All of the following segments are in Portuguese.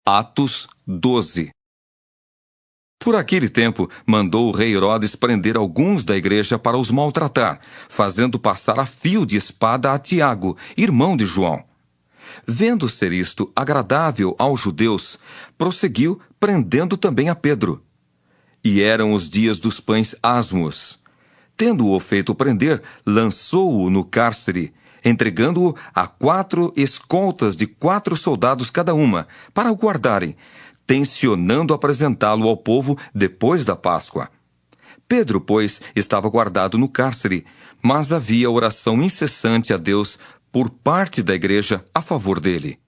Atos 12. Por aquele tempo, mandou o rei Herodes prender alguns da igreja para os maltratar, fazendo passar a fio de espada a Tiago, irmão de João. Vendo ser isto agradável aos judeus, prosseguiu prendendo também a Pedro. E eram os dias dos pães asmos. Tendo-o feito prender, lançou-o no cárcere, entregando-o a 4 escoltas de 4 soldados cada uma, para o guardarem, tencionando apresentá-lo ao povo depois da Páscoa. Pedro, pois, estava guardado no cárcere, mas havia oração incessante a Deus por parte da igreja a favor dele.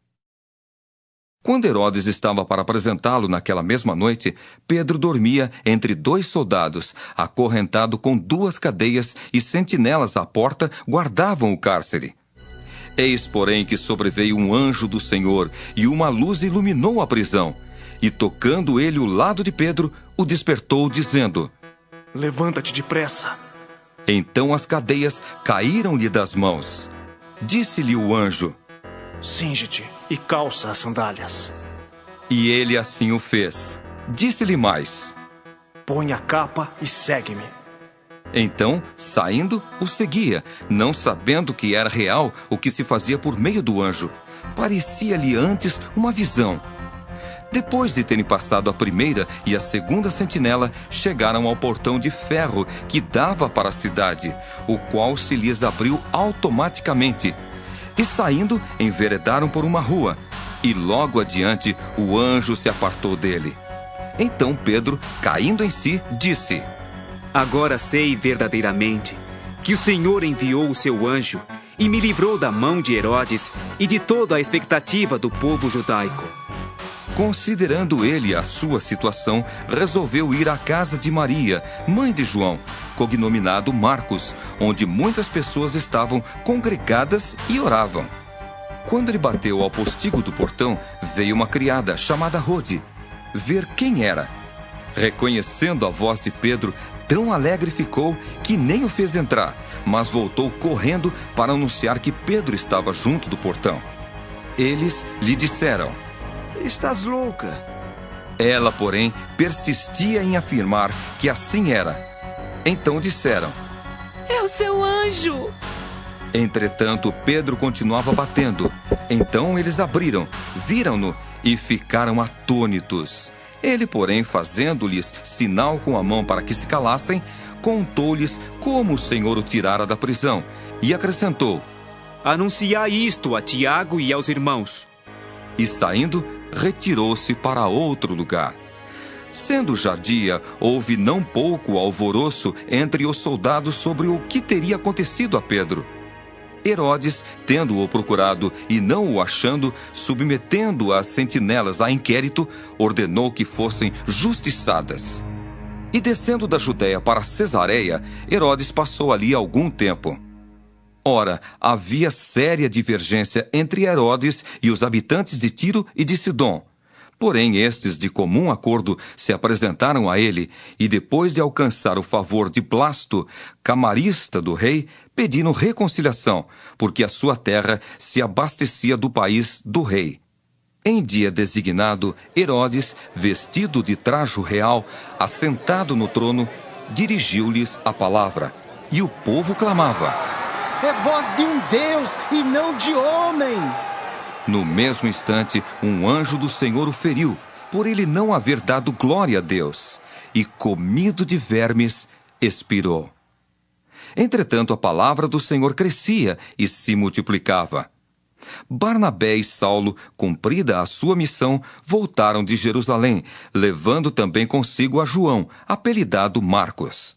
Quando Herodes estava para apresentá-lo naquela mesma noite, Pedro dormia entre 2 soldados, acorrentado com 2 cadeias, e sentinelas à porta guardavam o cárcere. Eis, porém, que sobreveio um anjo do Senhor, e uma luz iluminou a prisão. E tocando ele o lado de Pedro, o despertou, dizendo: Levanta-te depressa. Então as cadeias caíram-lhe das mãos. Disse-lhe o anjo: Cinge-te e calça as sandálias. E ele assim o fez. Disse-lhe mais: Põe a capa e segue-me. Então, saindo, o seguia, não sabendo que era real o que se fazia por meio do anjo. Parecia-lhe antes uma visão. Depois de terem passado a primeira e a segunda sentinela, chegaram ao portão de ferro que dava para a cidade, o qual se lhes abriu automaticamente. E saindo, enveredaram por uma rua, e logo adiante o anjo se apartou dele. Então Pedro, caindo em si, disse: Agora sei verdadeiramente que o Senhor enviou o seu anjo e me livrou da mão de Herodes e de toda a expectativa do povo judaico. Considerando ele a sua situação, resolveu ir à casa de Maria, mãe de João, cognominado Marcos, onde muitas pessoas estavam congregadas e oravam. Quando ele bateu ao postigo do portão, veio uma criada chamada Rode ver quem era. Reconhecendo a voz de Pedro, tão alegre ficou que nem o fez entrar, mas voltou correndo para anunciar que Pedro estava junto do portão. Eles lhe disseram: Estás louca. Ela, porém, persistia em afirmar que assim era. Então disseram: É o seu anjo! Entretanto, Pedro continuava batendo. Então eles abriram, viram-no e ficaram atônitos. Ele, porém, fazendo-lhes sinal com a mão para que se calassem, contou-lhes como o Senhor o tirara da prisão e acrescentou: Anunciai isto a Tiago e aos irmãos. E saindo, retirou-se para outro lugar. Sendo já dia, houve não pouco alvoroço entre os soldados sobre o que teria acontecido a Pedro. Herodes, tendo-o procurado e não o achando, submetendo as sentinelas a inquérito, ordenou que fossem justiçadas. E descendo da Judéia para Cesareia, Herodes passou ali algum tempo. Ora, havia séria divergência entre Herodes e os habitantes de Tiro e de Sidom. Porém, estes, de comum acordo, se apresentaram a ele, e depois de alcançar o favor de Blasto, camarista do rei, pediram reconciliação, porque a sua terra se abastecia do país do rei. Em dia designado, Herodes, vestido de trajo real, assentado no trono, dirigiu-lhes a palavra, e o povo clamava: É voz de um Deus e não de homem! No mesmo instante, um anjo do Senhor o feriu, por ele não haver dado glória a Deus, e, comido de vermes, expirou. Entretanto, a palavra do Senhor crescia e se multiplicava. Barnabé e Saulo, cumprida a sua missão, voltaram de Jerusalém, levando também consigo a João, apelidado Marcos.